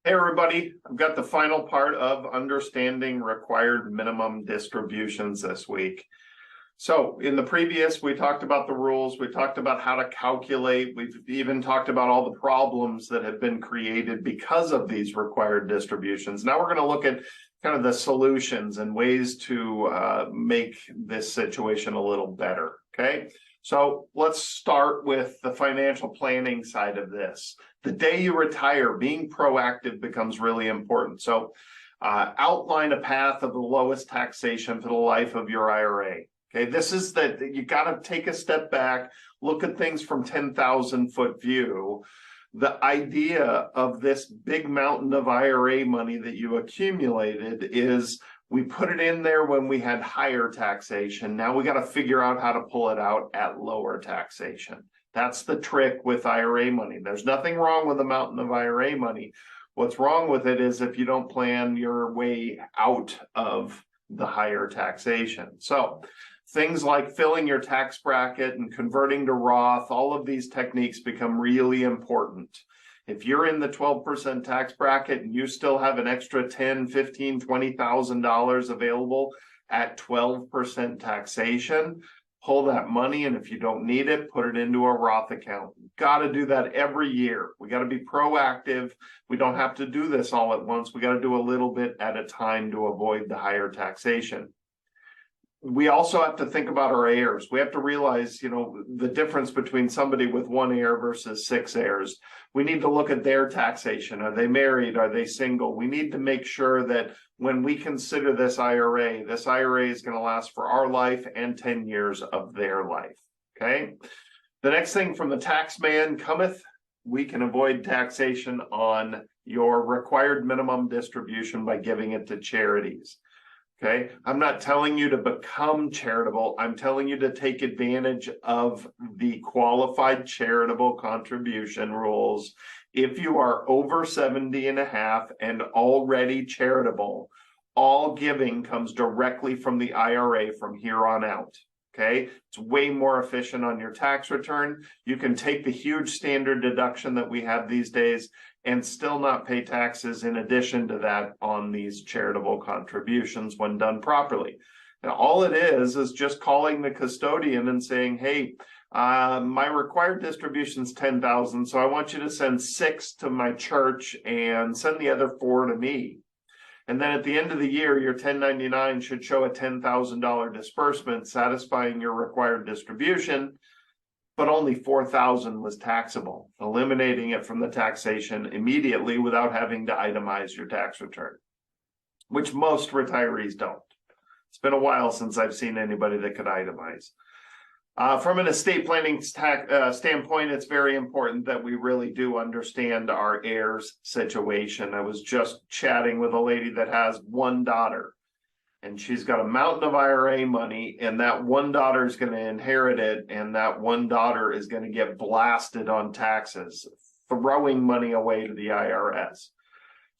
Hey everybody, I've got the final part of understanding required minimum distributions this week. So in the previous, we talked about the rules, we talked about how to calculate, we've even talked about all the problems that have been created because of these required distributions. Now we're going to look at kind of the solutions and ways to make this situation a little better, okay? So let's start with the financial planning side of this. The day you retire, being proactive becomes really important. So outline a path of the lowest taxation for the life of your IRA. Okay, this is that you got to take a step back, look at things from 10,000 foot view. The idea of this big mountain of IRA money that you accumulated is we put it in there when we had higher taxation. Now we got to figure out how to pull it out at lower taxation. That's the trick with IRA money. There's nothing wrong with a mountain of IRA money. What's wrong with it is if you don't plan your way out of the higher taxation. So things like filling your tax bracket and converting to Roth, all of these techniques become really important. If you're in the 12% tax bracket and you still have an extra $10,000, $15,000, $20,000 available at 12% taxation, pull that money, and if you don't need it, put it into a Roth account. Got to do that every year. We got to be proactive. We don't have to do this all at once. We got to do a little bit at a time to avoid the higher taxation. We also have to think about our heirs. We have to realize, the difference between somebody with one heir versus 6 heirs. We need to look at their taxation. Are they married? Are they single? We need to make sure that when we consider this IRA is going to last for our life and 10 years of their life. Okay. The next thing from the tax man cometh, we can avoid taxation on your required minimum distribution by giving it to charities. Okay, I'm not telling you to become charitable. I'm telling you to take advantage of the qualified charitable contribution rules. If you are over 70 and a half and already charitable, all giving comes directly from the IRA from here on out. Okay, it's way more efficient on your tax return. You can take the huge standard deduction that we have these days and still not pay taxes in addition to that on these charitable contributions when done properly. Now, all it is just calling the custodian and saying, hey, my required distribution is 10,000, so I want you to send 6 to my church and send the other 4 to me. And then at the end of the year, your 1099 should show a $10,000 disbursement satisfying your required distribution, but only 4,000 was taxable, eliminating it from the taxation immediately without having to itemize your tax return, which most retirees don't. It's been a while since I've seen anybody that could itemize. From an estate planning standpoint, it's very important that we really do understand our heirs' situation. I was just chatting with a lady that has one daughter, and she's got a mountain of IRA money, and that one daughter is going to inherit it, and that one daughter is going to get blasted on taxes, throwing money away to the IRS.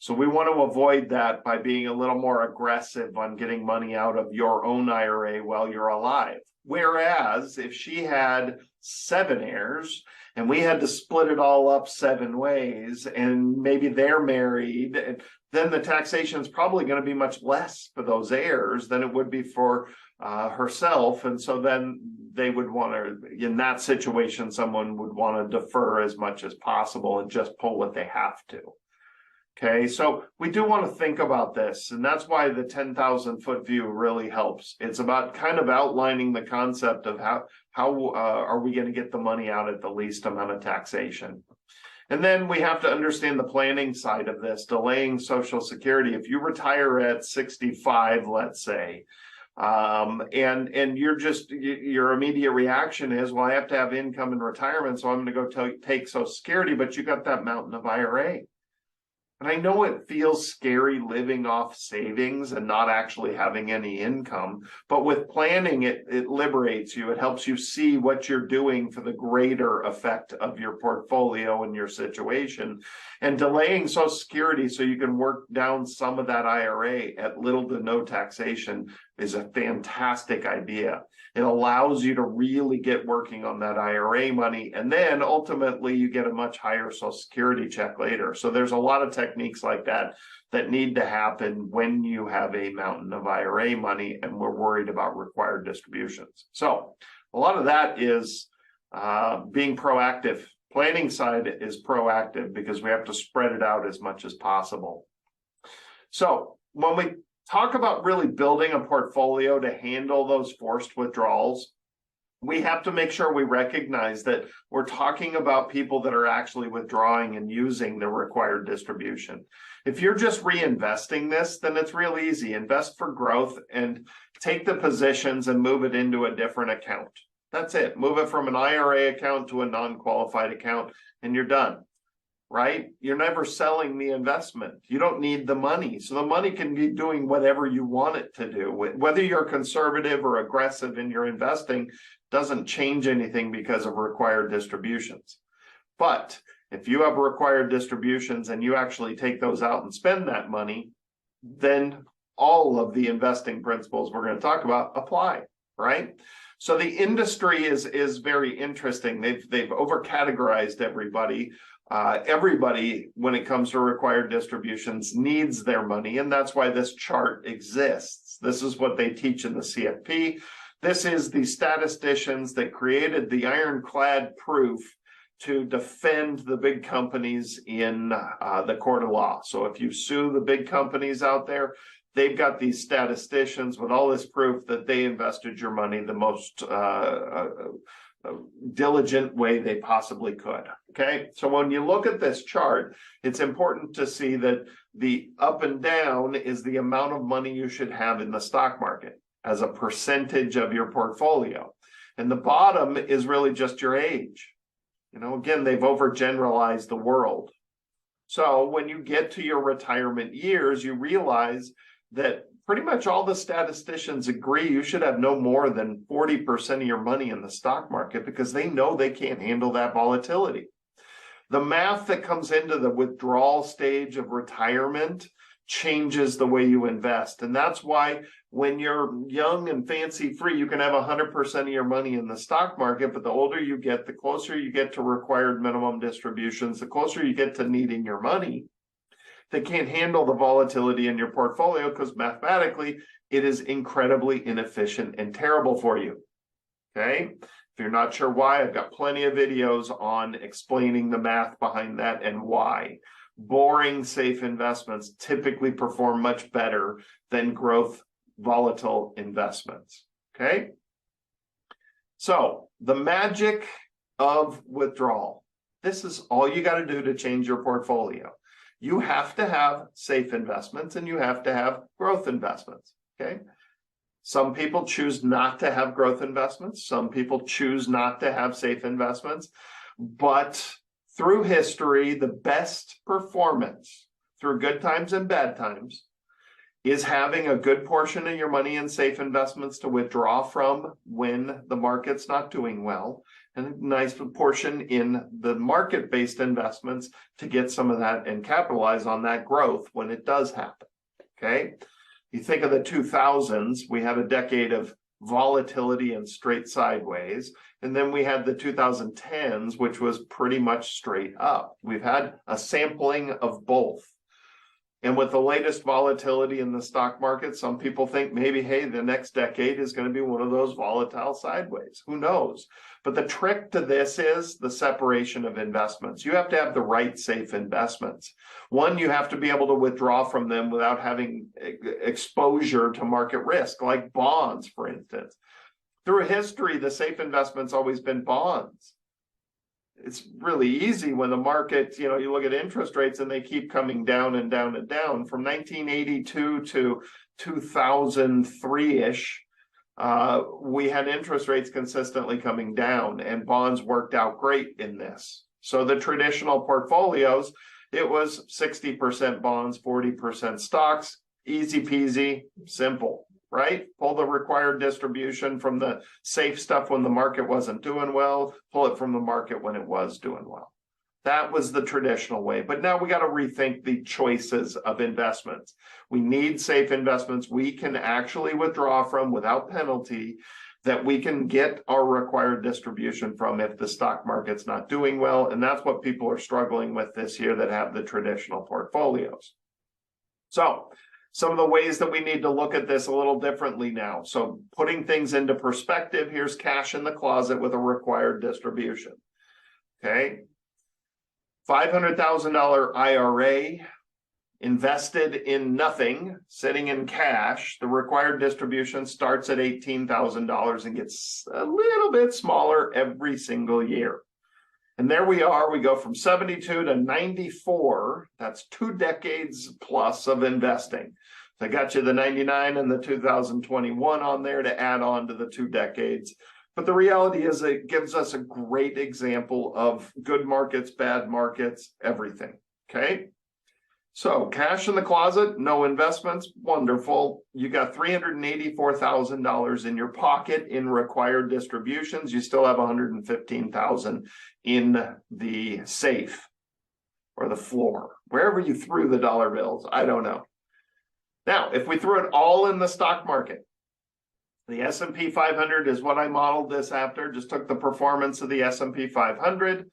So we want to avoid that by being a little more aggressive on getting money out of your own IRA while you're alive. Whereas if she had 7 heirs and we had to split it all up 7 ways and maybe they're married, then the taxation is probably going to be much less for those heirs than it would be for herself. And so then they would want to, in that situation, someone would want to defer as much as possible and just pull what they have to. Okay, so we do want to think about this, and that's why the 10,000 foot view really helps. It's about kind of outlining the concept of how are we going to get the money out at the least amount of taxation. And then we have to understand the planning side of this, delaying Social Security. If you retire at 65, let's say, and your immediate reaction is, well, I have to have income in retirement, so I'm going to go take Social Security, but you got that mountain of IRA. And I know it feels scary living off savings and not actually having any income, but with planning, it liberates you. It helps you see what you're doing for the greater effect of your portfolio and your situation. And delaying Social Security so you can work down some of that IRA at little to no taxation is a fantastic idea. It allows you to really get working on that IRA money, and then ultimately you get a much higher Social Security check later. So there's a lot of techniques like that that need to happen when you have a mountain of IRA money and we're worried about required distributions. So a lot of that is being proactive. Planning side is proactive because we have to spread it out as much as possible. So when we talk about really building a portfolio to handle those forced withdrawals, we have to make sure we recognize that we're talking about people that are actually withdrawing and using the required distribution. If you're just reinvesting this, then it's real easy. Invest for growth and take the positions and move it into a different account. That's it. Move it from an IRA account to a non-qualified account and you're done, right? You're never selling the investment. You don't need the money. So the money can be doing whatever you want it to do. Whether you're conservative or aggressive in your investing doesn't change anything because of required distributions. But if you have required distributions and you actually take those out and spend that money, then all of the investing principles we're going to talk about apply, right? So the industry is very interesting. They've over-categorized everybody. Everybody, when it comes to required distributions, needs their money, and that's why this chart exists. This is what they teach in the CFP. This is the statisticians that created the ironclad proof to defend the big companies in the court of law. So if you sue the big companies out there, they've got these statisticians with all this proof that they invested your money the most diligent way they possibly could. Okay, so when you look at this chart, it's important to see that the up and down is the amount of money you should have in the stock market as a percentage of your portfolio. And the bottom is really just your age. You know, again, they've overgeneralized the world. So when you get to your retirement years, you realize that pretty much all the statisticians agree you should have no more than 40% of your money in the stock market because they know they can't handle that volatility. The math that comes into the withdrawal stage of retirement changes the way you invest. And that's why when you're young and fancy free, you can have 100% of your money in the stock market, but the older you get, the closer you get to required minimum distributions, the closer you get to needing your money. They can't handle the volatility in your portfolio because mathematically it is incredibly inefficient and terrible for you. Okay? If you're not sure why, I've got plenty of videos on explaining the math behind that and why. Boring, safe investments typically perform much better than growth, volatile investments. Okay? So, the magic of withdrawal. This is all you got to do to change your portfolio. You have to have safe investments and you have to have growth investments. Okay? Some people choose not to have growth investments. Some people choose not to have safe investments. But through history, the best performance through good times and bad times is having a good portion of your money in safe investments to withdraw from when the market's not doing well, and a nice portion in the market-based investments to get some of that and capitalize on that growth when it does happen. Okay? You think of the 2000s, we had a decade of volatility and straight sideways. And then we had the 2010s, which was pretty much straight up. We've had a sampling of both. And with the latest volatility in the stock market, some people think maybe, hey, the next decade is going to be one of those volatile sideways. Who knows? But the trick to this is the separation of investments. You have to have the right safe investments. One, you have to be able to withdraw from them without having exposure to market risk, like bonds, for instance. Through history, the safe investment's always been bonds. It's really easy when the market, you look at interest rates and they keep coming down and down and down. From 1982 to 2003-ish, we had interest rates consistently coming down and bonds worked out great in this. So the traditional portfolios, it was 60% bonds, 40% stocks, easy peasy, simple. Right? Pull the required distribution from the safe stuff when the market wasn't doing well, pull it from the market when it was doing well. That was the traditional way. But now we got to rethink the choices of investments. We need safe investments we can actually withdraw from without penalty, that we can get our required distribution from if the stock market's not doing well. And that's what people are struggling with this year that have the traditional portfolios. So some of the ways that we need to look at this a little differently now. So putting things into perspective, here's cash in the closet with a required distribution. Okay. $500,000 IRA invested in nothing, sitting in cash. The required distribution starts at $18,000 and gets a little bit smaller every single year. And there we are. We go from 72 to 94. That's 2 decades plus of investing. So I got you the 99 and the 2021 on there to add on to the 2 decades. But the reality is it gives us a great example of good markets, bad markets, everything. Okay. So cash in the closet, no investments, wonderful. You got $384,000 in your pocket in required distributions. You still have $115,000 in the safe or the floor, wherever you threw the dollar bills. I don't know. Now, if we threw it all in the stock market, the S&P 500 is what I modeled this after, just took the performance of the S&P 500.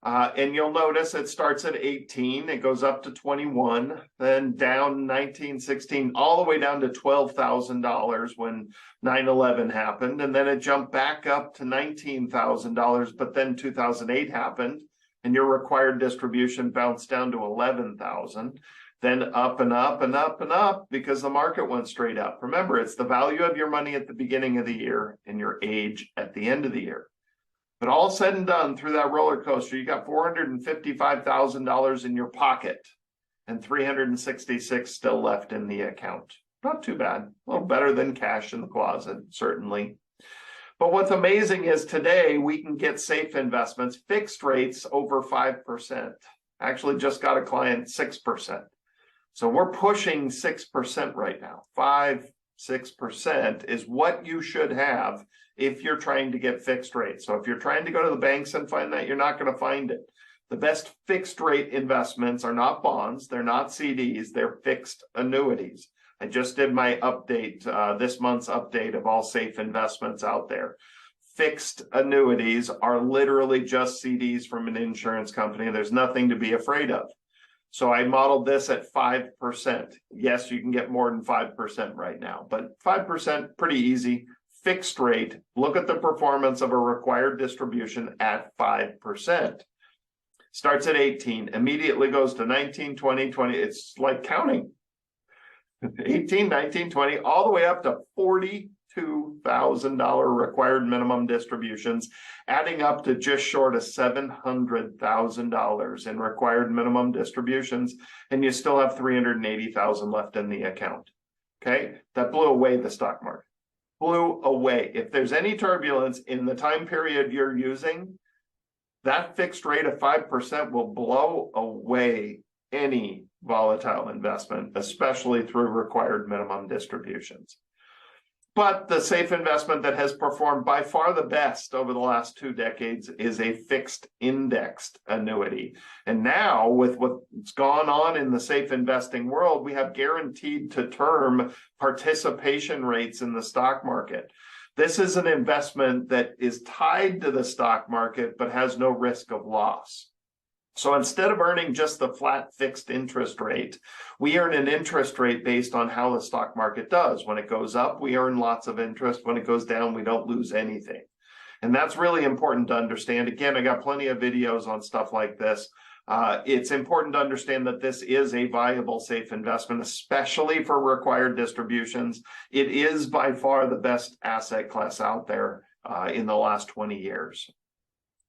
And you'll notice it starts at 18, it goes up to 21, then down 19, 16, all the way down to $12,000 when 9/11 happened. And then it jumped back up to $19,000, but then 2008 happened and your required distribution bounced down to 11,000. Then up and up and up and up because the market went straight up. Remember, it's the value of your money at the beginning of the year and your age at the end of the year. But all said and done, through that roller coaster, you got $455,000 in your pocket and $366 still left in the account. Not too bad. A little better than cash in the closet, certainly. But what's amazing is today we can get safe investments, fixed rates over 5%. Actually just got a client 6%. So we're pushing 6% right now. 5-6% is what you should have if you're trying to get fixed rates. So if you're trying to go to the banks and find that, you're not going to find it. The best fixed rate investments are not bonds, they're not CDs, they're fixed annuities. I just did my update, this month's update of all safe investments out there. Fixed annuities are literally just CDs from an insurance company. There's nothing to be afraid of. So I modeled this at 5%. Yes, you can get more than 5% right now, but 5%, pretty easy. Fixed rate, look at the performance of a required distribution at 5%. Starts at 18, immediately goes to 19, 20, 20. It's like counting. 18, 19, 20, all the way up to $42,000 required minimum distributions, adding up to just short of $700,000 in required minimum distributions, and you still have $380,000 left in the account. Okay, that blew away the stock market. Blew away. If there's any turbulence in the time period you're using, that fixed rate of 5% will blow away any volatile investment, especially through required minimum distributions. But the safe investment that has performed by far the best over the last 2 decades is a fixed indexed annuity. And now with what's gone on in the safe investing world, we have guaranteed to term participation rates in the stock market. This is an investment that is tied to the stock market, but has no risk of loss. So instead of earning just the flat fixed interest rate, we earn an interest rate based on how the stock market does. When it goes up, we earn lots of interest. When it goes down, we don't lose anything. And that's really important to understand. Again, I got plenty of videos on stuff like this. It's important to understand that this is a viable safe investment, especially for required distributions. It is by far the best asset class out there in the last 20 years.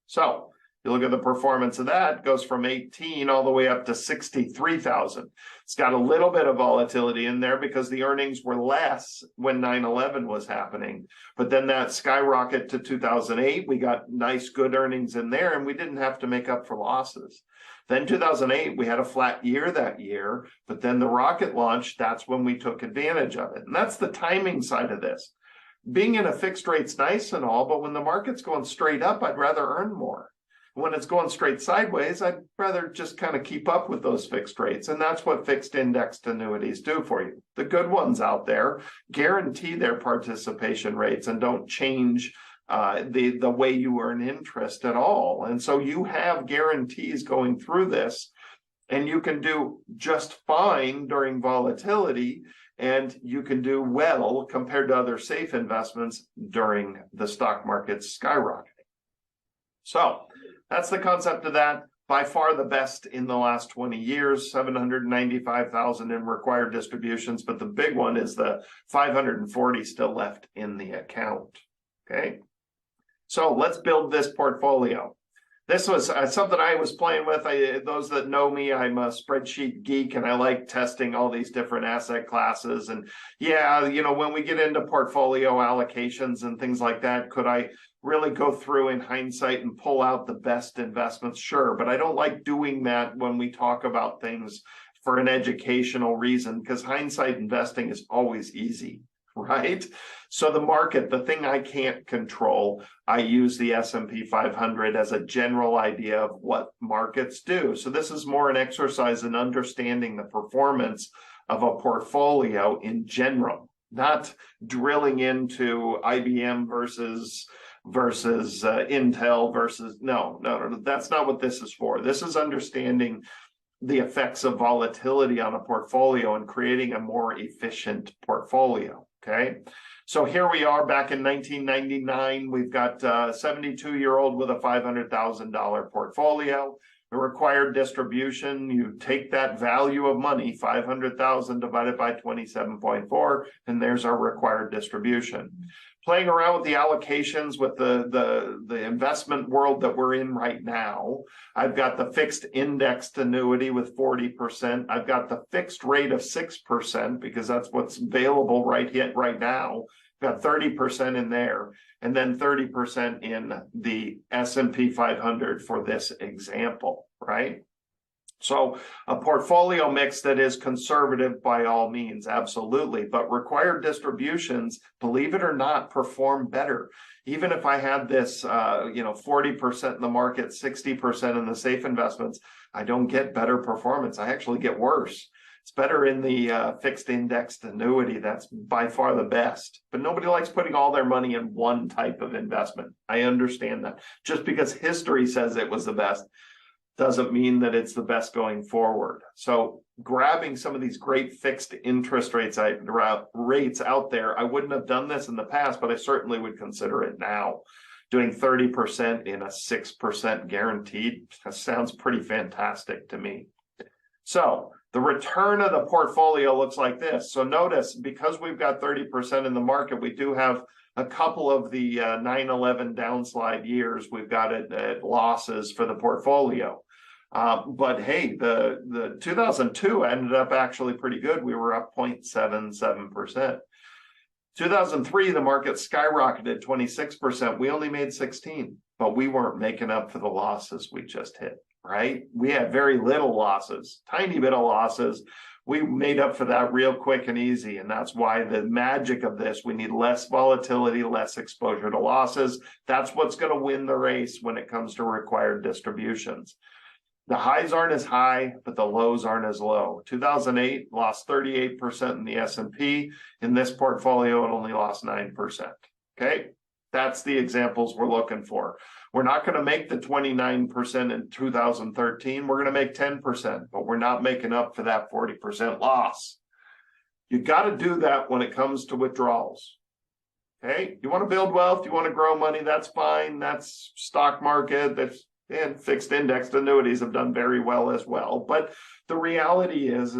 So you look at the performance of that, goes from 18 all the way up to 63,000. It's got a little bit of volatility in there because the earnings were less when 9/11 was happening. But then that skyrocket to 2008, we got nice, good earnings in there, and we didn't have to make up for losses. Then 2008, we had a flat year that year, but then the rocket launch, that's when we took advantage of it. And that's the timing side of this. Being in a fixed rate's nice and all, but when the market's going straight up, I'd rather earn more. When it's going straight sideways, I'd rather just kind of keep up with those fixed rates. And that's what fixed indexed annuities do for you. The good ones out there guarantee their participation rates and don't change the way you earn interest at all. And so you have guarantees going through this, and you can do just fine during volatility, and you can do well compared to other safe investments during the stock market skyrocketing. So that's the concept of that. By far the best in the last 20 years, 795,000 in required distributions, but the big one is the 540 still left in the account. Okay, so let's build this portfolio. This was something I was playing with. Those that know me, I'm a spreadsheet geek, and I like testing all these different asset classes. And yeah, you know, when we get into portfolio allocations and things like that, could I really go through in hindsight and pull out the best investments? Sure, but I don't like doing that when we talk about things for an educational reason, because hindsight investing is always easy, right? So the market, the thing I can't control, I use the S&P 500 as a general idea of what markets do. So this is more an exercise in understanding the performance of a portfolio in general, not drilling into IBM versus Intel versus, no, that's not what this is for. This is understanding the effects of volatility on a portfolio and creating a more efficient portfolio. Okay, so here we are back in 1999. We've got a 72-year-old with a $500,000 portfolio. The required distribution, you take that value of money, 500,000 divided by 27.4, and there's our required distribution. Playing around with the allocations with the investment world that we're in right now, I've got the fixed indexed annuity with 40%. I've got the fixed rate of 6% because that's what's available right now. Got 30% in there, and then 30% in the S&P 500 for this example, right? So a portfolio mix that is conservative by all means, absolutely. But required distributions, believe it or not, perform better. Even if I had this, 40% in the market, 60% in the safe investments, I don't get better performance. I actually get worse. It's better in the fixed indexed annuity. That's by far the best. But nobody likes putting all their money in one type of investment. I understand that. Just because history says it was the best doesn't mean that it's the best going forward. So grabbing some of these great fixed interest rates out there, I wouldn't have done this in the past, but I certainly would consider it now. Doing 30% in a 6% guaranteed, that sounds pretty fantastic to me. So the return of the portfolio looks like this. So notice, because we've got 30% in the market, we do have a couple of the 9/11 downslide years. We've got it at losses for the portfolio. But hey, the 2002 ended up actually pretty good. We were up 0.77%. 2003, the market skyrocketed 26%. We only made 16, but we weren't making up for the losses we just hit, right? We had very little losses, tiny bit of losses. We made up for that real quick and easy. And that's why the magic of this, we need less volatility, less exposure to losses. That's what's going to win the race when it comes to required distributions. The highs aren't as high, but the lows aren't as low. 2008 lost 38% in the S&P. In this portfolio, it only lost 9%. Okay, that's the examples we're looking for. We're not going to make the 29% in 2013. We're going to make 10%, but we're not making up for that 40% loss. You got to do that when it comes to withdrawals. Okay, you want to build wealth, you want to grow money, that's fine. That's stock market, and fixed indexed annuities have done very well as well. But the reality is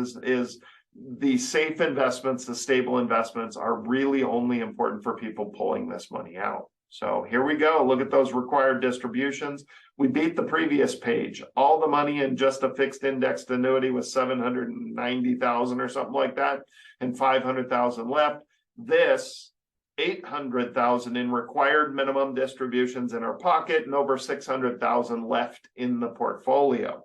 the safe investments, the stable investments are really only important for people pulling this money out. So here we go. Look at those required distributions. We beat the previous page. All the money in just a fixed indexed annuity was 790,000 or something like that, and 500,000 left. This 800,000 in required minimum distributions in our pocket and over 600,000 left in the portfolio.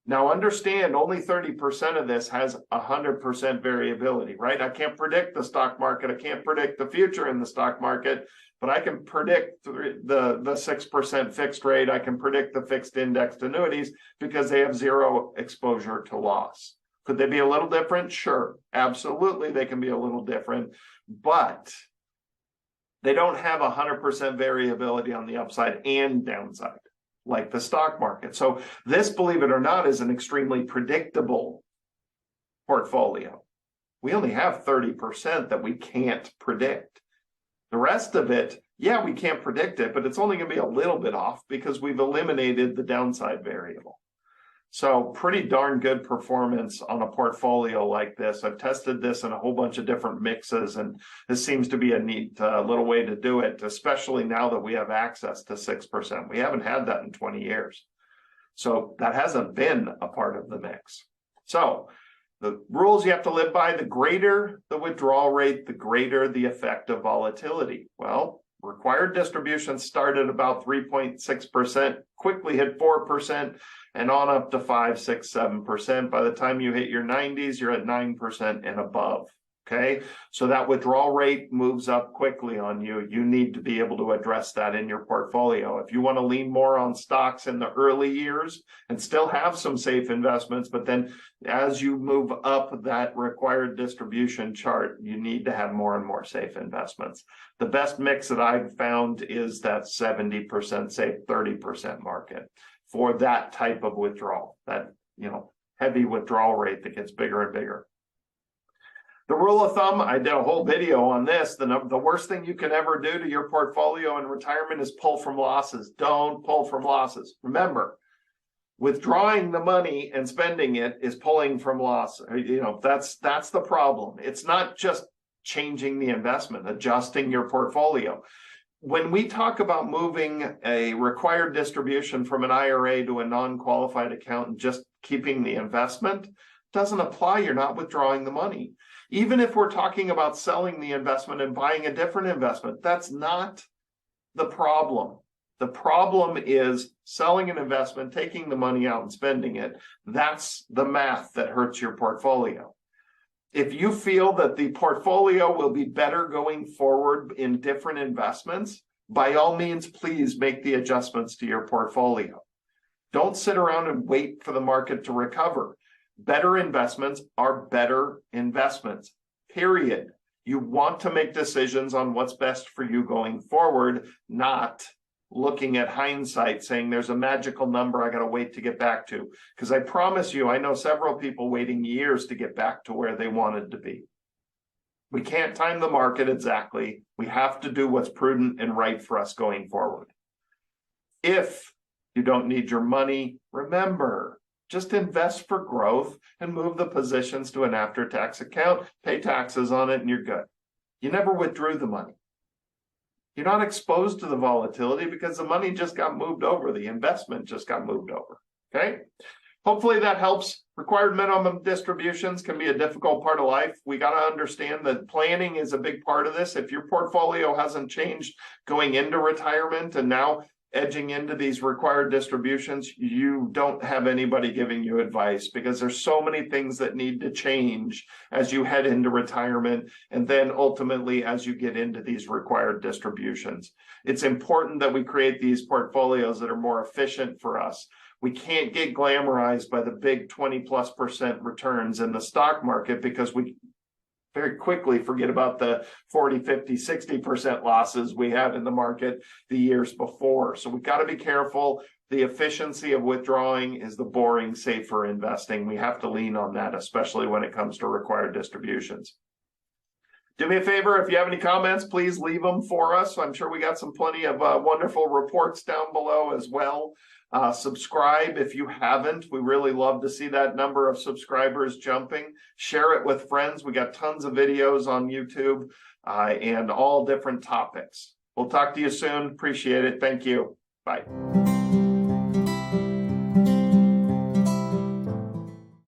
Now understand, only 30% of this has 100% variability, right? I can't predict the stock market. I can't predict the future in the stock market, but I can predict the 6% fixed rate. I can predict the fixed indexed annuities because they have zero exposure to loss. Could they be a little different? Sure, absolutely, they can be a little different, but they don't have 100% variability on the upside and downside like the stock market. So this, believe it or not, is an extremely predictable portfolio. We only have 30% that we can't predict. The rest of it, yeah, we can't predict it, but it's only going to be a little bit off because we've eliminated the downside variable. So pretty darn good performance on a portfolio like this. I've tested this in a whole bunch of different mixes, and this seems to be a neat little way to do it, especially now that we have access to 6%. We haven't had that in 20 years. So that hasn't been a part of the mix. So the rules you have to live by: the greater the withdrawal rate, the greater the effect of volatility. Well, required distributions start at about 3.6%, quickly hit 4%, and on up to 5, 6, 7%. By the time you hit your 90s, you're at 9% and above. Okay, so that withdrawal rate moves up quickly on you. You need to be able to address that in your portfolio. If you want to lean more on stocks in the early years and still have some safe investments, but then as you move up that required distribution chart, you need to have more and more safe investments. The best mix that I've found is that 70% safe, 30% market for that type of withdrawal, that, heavy withdrawal rate that gets bigger and bigger. The rule of thumb, I did a whole video on this. The worst thing you can ever do to your portfolio in retirement is pull from losses. Don't pull from losses. Remember, withdrawing the money and spending it is pulling from loss. That's the problem. It's not just changing the investment, adjusting your portfolio. When we talk about moving a required distribution from an IRA to a non-qualified account and just keeping the investment, doesn't apply. You're not withdrawing the money. Even if we're talking about selling the investment and buying a different investment, that's not the problem. The problem is selling an investment, taking the money out and spending it. That's the math that hurts your portfolio. If you feel that the portfolio will be better going forward in different investments, by all means, please make the adjustments to your portfolio. Don't sit around and wait for the market to recover. Better investments are better investments, period. You want to make decisions on what's best for you going forward, not looking at hindsight saying there's a magical number I got to wait to get back to. Because I promise you, I know several people waiting years to get back to where they wanted to be. We can't time the market exactly. We have to do what's prudent and right for us going forward. If you don't need your money, remember, just invest for growth and move the positions to an after-tax account, pay taxes on it, and you're good. You never withdrew the money. You're not exposed to the volatility because the money just got moved over. The investment just got moved over. Okay? Hopefully that helps. Required minimum distributions can be a difficult part of life. We got to understand that planning is a big part of this. If your portfolio hasn't changed going into retirement and now edging into these required distributions, you don't have anybody giving you advice because there's so many things that need to change as you head into retirement and then ultimately as you get into these required distributions. It's important that we create these portfolios that are more efficient for us. We can't get glamorized by the big 20+% returns in the stock market because we very quickly forget about the 40, 50, 60% losses we had in the market the years before. So we've got to be careful. The efficiency of withdrawing is the boring, safer investing. We have to lean on that, especially when it comes to required distributions. Do me a favor, if you have any comments, please leave them for us. I'm sure we got plenty of wonderful reports down below as well. Subscribe if you haven't. We really love to see that number of subscribers jumping. Share it with friends. We got tons of videos on YouTube and all different topics. We'll talk to you soon. Appreciate it. Thank you. Bye.